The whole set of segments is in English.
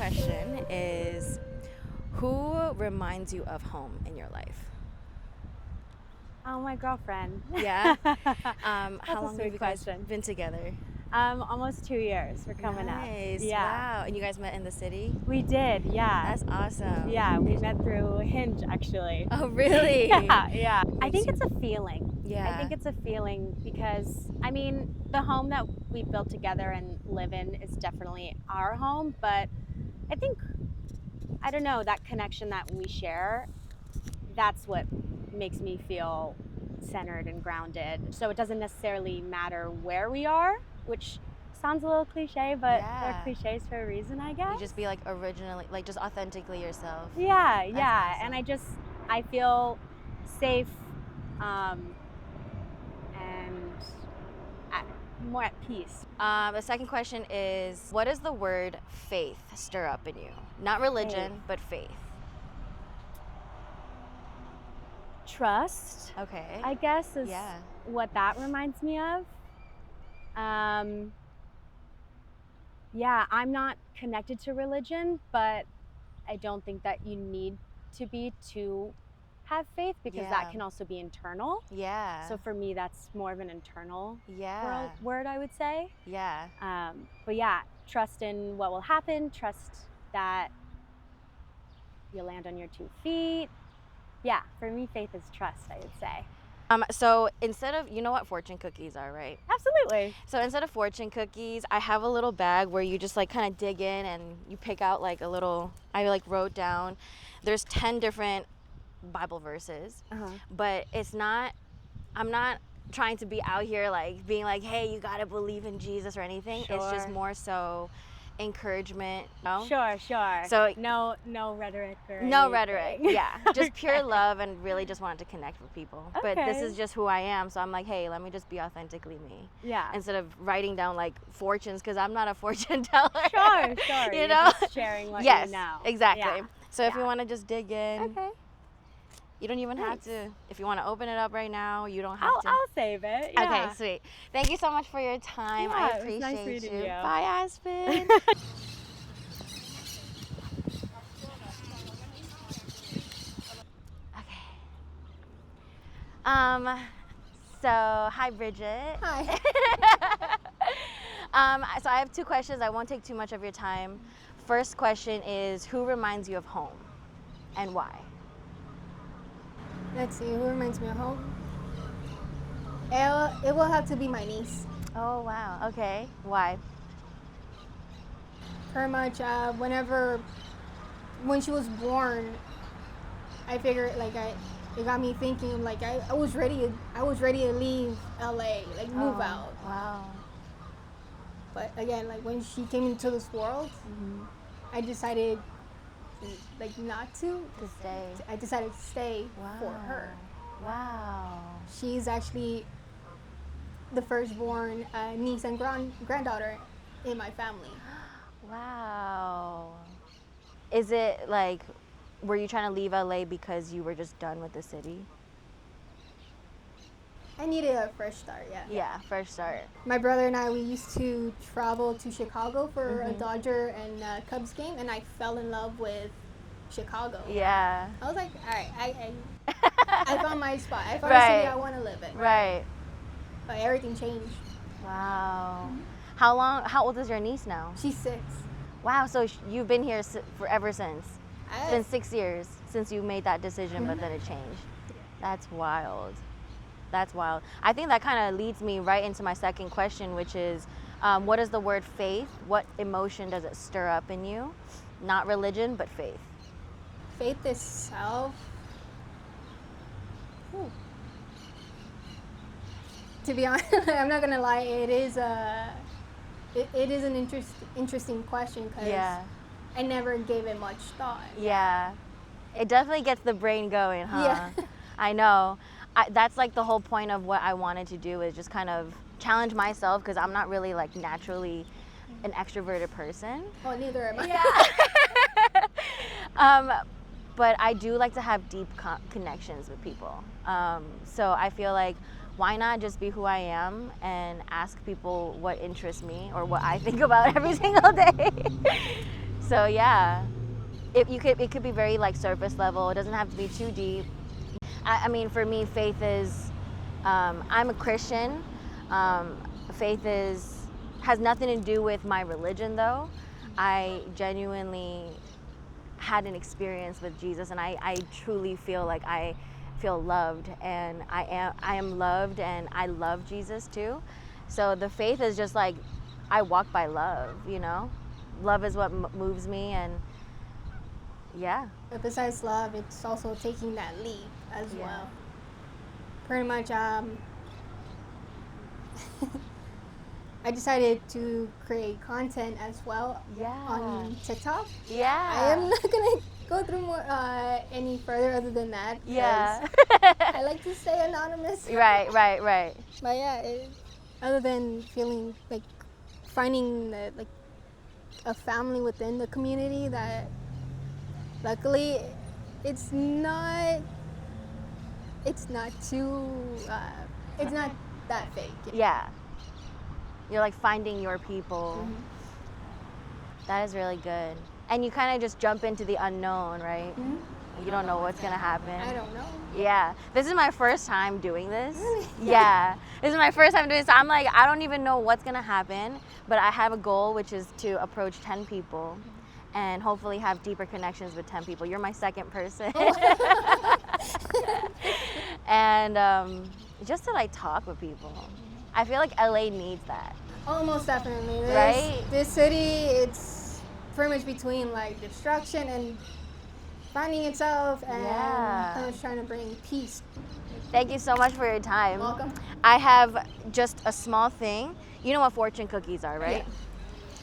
question is, who reminds you of home in your life? Oh, my girlfriend. Yeah? That's How a long sweet have you guys question. been together? Almost 2 years. We're coming up. Nice. Yeah. Wow. And you guys met in the city? We did, yeah. That's awesome. Yeah, we met through Hinge, actually. Oh, really? Yeah. I Makes think it's a feeling. Yeah. I think it's a feeling because, I mean, the home that we built together and live in is definitely our home, but I think, I don't know, that connection that we share, that's what makes me feel centered and grounded. So it doesn't necessarily matter where we are, which sounds a little cliche, but they're Yeah. cliches for a reason, I guess. You just be like originally, like just authentically yourself. Yeah, That's yeah. awesome. And I feel safe and more at peace. The second question is, what does the word faith stir up in you? Not religion, Faith. but faith. Trust, Okay. I guess, is Yeah. what that reminds me of. Yeah, I'm not connected to religion, but I don't think that you need to be to have faith because Yeah. that can also be internal. Yeah. So for me, that's more of an internal Yeah. word, I would say. Yeah. But yeah, trust in what will happen, trust that you'll land on your 2 feet. Yeah, for me, faith is trust, I would say. So instead of, you know what fortune cookies are, right? Absolutely. So instead of fortune cookies, I have a little bag where you just like kind of dig in and you pick out like a little, I like wrote down, there's 10 different Bible verses, but I'm not trying to be out here like being like, hey, you gotta believe in Jesus or anything. It's just Sure. more so encouragement. No? Sure. So no rhetoric or no anything. rhetoric, yeah, just pure love and really just wanted to connect with people. But this Okay. is just who I am, so I'm like, hey, let me just be authentically me. Yeah. Instead of writing down like fortunes, because I'm not a fortune teller. Sure. You You're know? just sharing what Yes, you know. exactly. Yeah. So if Yeah. you want to just dig in, Okay. you don't even have Nice. to. If you want to open it up right now, you don't have to. I'll save it. Yeah. Okay, sweet. Thank you so much for your time. Yeah, I it was appreciate nice meeting you. Bye, Aspen. Okay. So hi, Bridget. Hi. So I have 2 questions. I won't take too much of your time. First question is, who reminds you of home, and why? Let's see, who reminds me of home? It will have to be my niece. Oh wow. Okay. Why? Pretty much, when she was born, I figured it got me thinking. Like I was ready to leave LA, like move out. Wow. But again, like when she came into this world, I decided like not to. To stay. I decided to stay for her. Wow. She's actually the firstborn niece and granddaughter in my family. Wow. Is it like, were you trying to leave LA because you were just done with the city? I needed a fresh start, yeah. Yeah, fresh start. My brother and I, we used to travel to Chicago for a Dodger and Cubs game, and I fell in love with Chicago. Yeah. I was like, all right, I found my spot. I found Right. a city I want to live in. Right. But everything changed. Wow. How old is your niece now? She's 6. Wow, so you've been here forever since. It's been I, 6 years since you made that decision, but then it changed. That's wild. That's wild. I think that kind of leads me right into my second question, which is, what is the word faith? What emotion does it stir up in you? Not religion, but faith. faith itself. Ooh. To be honest, I'm not gonna lie. It is an interesting question because Yeah. I never gave it much thought. Yeah. It definitely gets the brain going, huh? Yeah. I know. That's like the whole point of what I wanted to do, is just kind of challenge myself, because I'm not really like naturally an extroverted person. Oh, neither am I. Yeah. But I do like to have deep connections with people. So I feel like, why not just be who I am and ask people what interests me or what I think about every single day? So yeah, it could be very like surface level. It doesn't have to be too deep. I mean, for me, faith is, I'm a Christian. Faith has nothing to do with my religion, though. I genuinely had an experience with Jesus, and I truly feel like I feel loved, and I am loved, and I love Jesus too. So the faith is just like, I walk by love, you know? Love is what moves me, and yeah. But besides love, it's also taking that leap as Yeah. well. Pretty much, I decided to create content as well on TikTok. Yeah. I am not gonna go through more any further other than that. Yeah. I like to stay anonymous. Right. But yeah, other than feeling like finding like a family within the community that luckily it's not too it's not that fake. Yeah. You're like finding your people. Mm-hmm. That is really good. And you kind of just jump into the unknown, right? Mm-hmm. You don't know what's gonna happen. I don't know. Yeah. This is my first time doing this. Really? Yeah. This is my first time doing this. I'm like, I don't even know what's gonna happen, but I have a goal, which is to approach 10 people and hopefully have deeper connections with 10 people. You're my second person. And just to like talk with people. I feel like LA needs that. Almost definitely. Right? This city, it's pretty much between like destruction and finding itself, and kind of trying to bring peace. Thank you so much for your time. Welcome. I have just a small thing. You know what fortune cookies are, right? Yeah.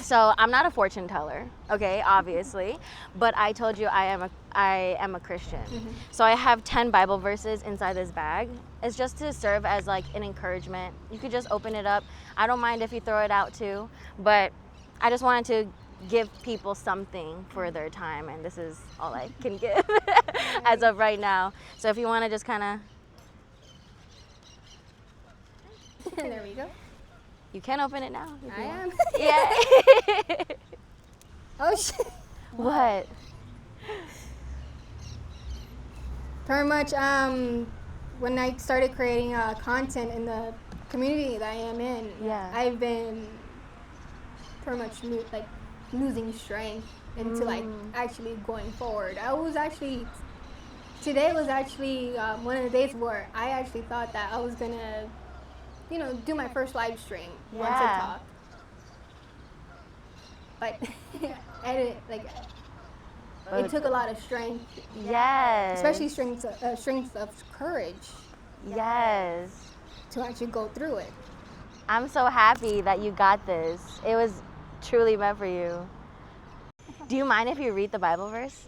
So I'm not a fortune teller, okay, obviously, but I told you I am a Christian. Mm-hmm. So I have 10 Bible verses inside this bag. It's just to serve as like an encouragement. You could just open it up. I don't mind if you throw it out too, but I just wanted to give people something for their time, and this is all I can give as of right now. So if you want to just kind of, There we go. you can open it now. if I you want. am. Yeah. Oh shit. What? Pretty much, when I started creating content in the community that I am in, Yeah. I've been pretty much losing strength into like actually going forward. Today was actually one of the days where I actually thought that I was gonna, do my first live stream on Yeah. TikTok. But it took a lot of strength, Yes. especially strength of courage Yes. to actually go through it. I'm so happy that you got this. It was truly meant for you. Do you mind if you read the Bible verse?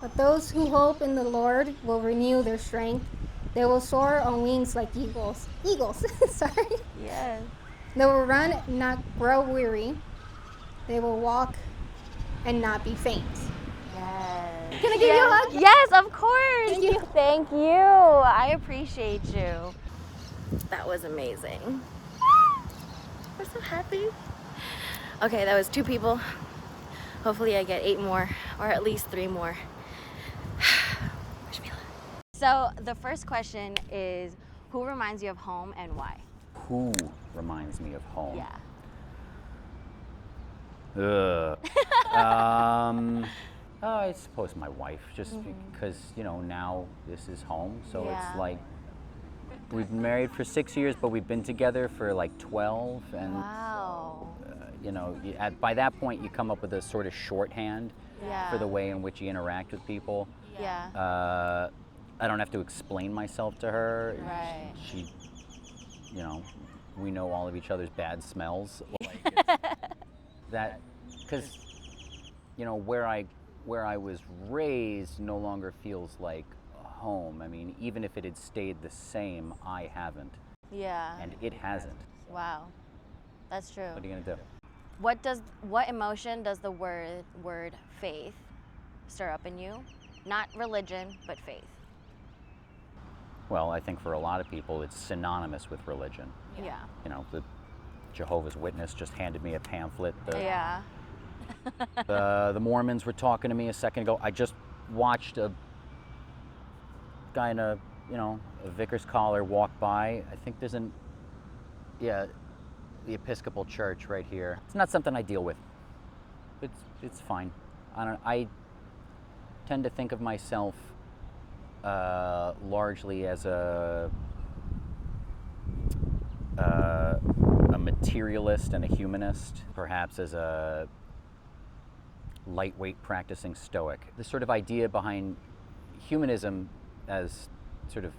But those who hope in the Lord will renew their strength. They will soar on wings like eagles. Eagles, sorry. Yes. They will run and not grow weary. They will walk and not be faint. Yes. Can I give you a hug? Yes, of course. Thank you. Thank you. I appreciate you. That was amazing. We're so happy. Okay, that was 2 people. Hopefully I get 8 more, or at least 3 more. Wish me luck. So the first question is, who reminds you of home and why? Who reminds me of home? Yeah. I suppose my wife, just because, now this is home. So Yeah. it's like, we've been married for 6 years, but we've been together for like 12. And, Wow. by that point, you come up with a sort of shorthand Yeah. for the way in which you interact with people. Yeah. I don't have to explain myself to her. Right. She, we know all of each other's bad smells. Like that, because, where I was raised no longer feels like home. I mean, even if it had stayed the same, I haven't, Yeah. and it hasn't. Wow. That's true. What are you gonna do? What emotion does the word faith stir up in you? Not religion, but faith. Well, I think for a lot of people, it's synonymous with religion. Yeah. The Jehovah's Witness just handed me a pamphlet. Yeah. The Mormons were talking to me a second ago. I just watched a guy in a vicar's collar walk by. I think there's the Episcopal Church right here. It's not something I deal with. It's fine. I tend to think of myself largely as a materialist and a humanist, perhaps as a lightweight practicing Stoic. The sort of idea behind humanism, as sort of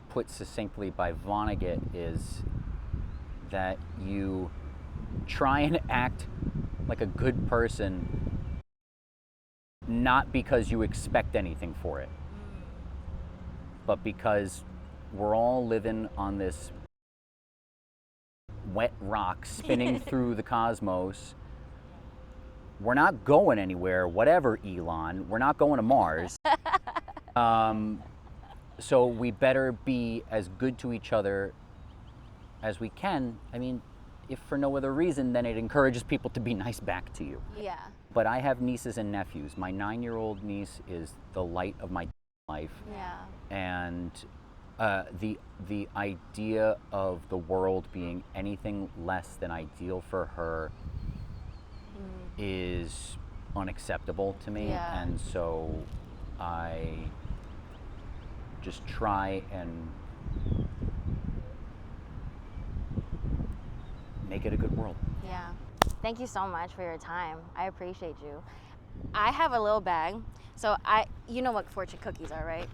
put succinctly by Vonnegut, is that you try and act like a good person, not because you expect anything for it, but because we're all living on this wet rock spinning through the cosmos. We're not going anywhere, whatever, Elon. We're not going to Mars. So we better be as good to each other as we can. I mean, if for no other reason, then it encourages people to be nice back to you. Yeah. But I have nieces and nephews. My 9-year-old niece is the light of my life. Yeah. And the idea of the world being anything less than ideal for her is unacceptable to me. Yeah. And so I just try and make it a good world. Yeah. Thank you so much for your time. I appreciate you. I have a little bag. So you know what fortune cookies are, right?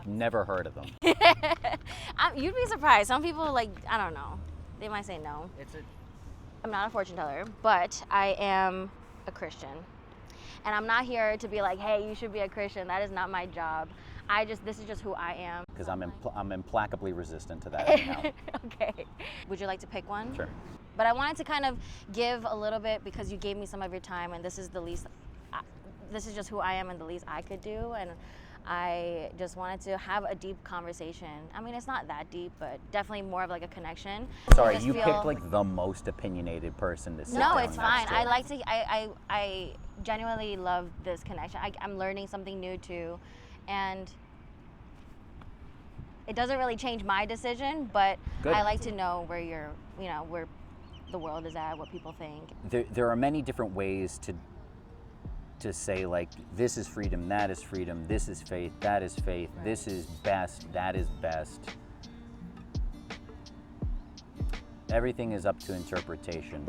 Never heard of them. You'd be surprised. Some people, like, I don't know. They might say no. I'm not a fortune teller, but I am a Christian. And I'm not here to be like, hey, you should be a Christian. That is not my job. This is just who I am. Because I'm implacably resistant to that right now. Okay. Would you like to pick one? Sure. But I wanted to kind of give a little bit because you gave me some of your time, and this is just who I am and the least I could do. And I just wanted to have a deep conversation. I mean, it's not that deep, but definitely more of like a connection. Sorry, you picked like the most opinionated person to sit down. No, it's fine. next to. I genuinely love this connection. I'm learning something new too, and it doesn't really change my decision, but Good. I like to know where where the world is at, what people think. There are many different ways to say, like, this is freedom, that is freedom, this is faith, that is faith, right. This is best, that is best. Everything is up to interpretation.